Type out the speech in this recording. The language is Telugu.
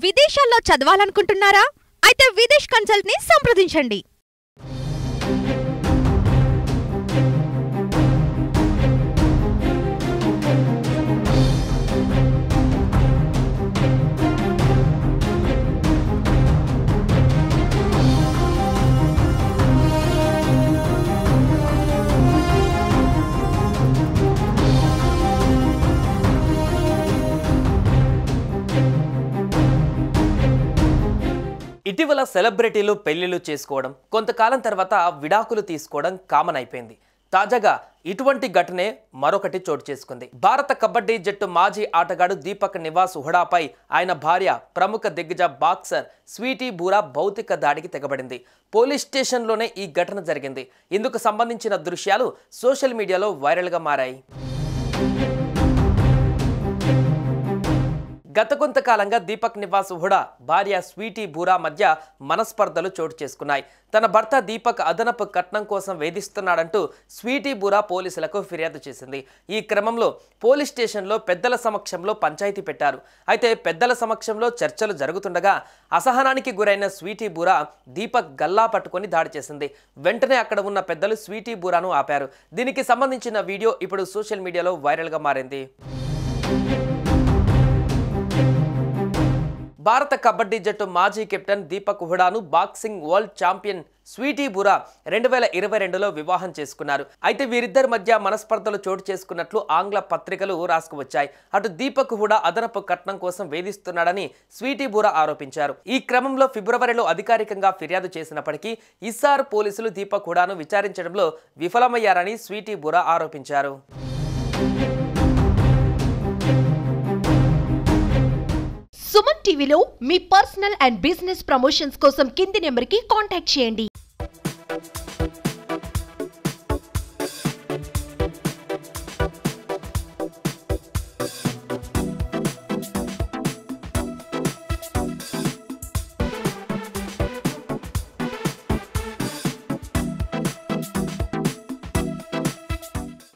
విదేశాల్లో చదవాలనుకుంటున్నారా? అయితే విదేశ్ కన్సల్ట్ ని సంప్రదించండి. ఇటీవల సెలబ్రిటీలు పెళ్లిళ్ళు చేసుకోవడం, కొంతకాలం తర్వాత విడాకులు తీసుకోవడం కామన్ అయిపోయింది. తాజాగా ఇటువంటి ఘటనే మరొకటి చోటు చేసుకుంది. భారత కబడ్డీ జట్టు మాజీ ఆటగాడు దీపక్ నివాస్ హుడాపై ఆయన భార్య ప్రముఖ దిగ్గజ బాక్సర్ స్వీటీ బూరా భౌతిక దాడికి తెగబడింది. పోలీస్ స్టేషన్లోనే ఈ ఘటన జరిగింది. ఇందుకు సంబంధించిన దృశ్యాలు సోషల్ మీడియాలో వైరల్గా మారాయి. గత కొంతకాలంగా దీపక్ నివాస్ హుడా భార్య స్వీటీ బూరా మధ్య మనస్పర్ధలు చోటు చేసుకున్నాయి. తన భర్త దీపక్ అదనపు కట్నం కోసం వేధిస్తున్నాడంటూ స్వీటీ బూరా పోలీసులకు ఫిర్యాదు చేసింది. ఈ క్రమంలో పోలీస్ స్టేషన్లో పెద్దల సమక్షంలో పంచాయతీ పెట్టారు. అయితే పెద్దల సమక్షంలో చర్చలు జరుగుతుండగా అసహనానికి గురైన స్వీటీ బూరా దీపక్ గల్లా పట్టుకొని దాడి చేసింది. వెంటనే అక్కడ ఉన్న పెద్దలు స్వీటీ బూరాను ఆపారు. దీనికి సంబంధించిన వీడియో ఇప్పుడు సోషల్ మీడియాలో వైరల్గా మారింది. భారత కబడ్డీ జట్టు మాజీ కెప్టెన్ దీపక్ హుడాను boxing world champion Saweety Boora 2022లో వివాహం చేసుకున్నారు. అయితే వీరిద్దరి మధ్య మనస్పర్ధలు చోటు చేసుకున్నట్లు ఆంగ్ల పత్రికలు రాసుకువచ్చాయి. అటు దీపక్ హుడా అదనపు కట్నం కోసం వేధిస్తున్నాడని స్వీటీ బూరా ఆరోపించారు. ఈ క్రమంలో ఫిబ్రవరిలో అధికారికంగా ఫిర్యాదు చేసినప్పటికీ ఇస్సార్ పోలీసులు దీపక్ హుడాను విచారించడంలో విఫలమయ్యారని స్వీటీ బూరా ఆరోపించారు. సుమన్ టీవీలో మీ పర్సనల్ అండ్ బిజినెస్ ప్రమోషన్స్ కోసం కింది నెంబర్కి కాంటాక్ట్ చేయండి.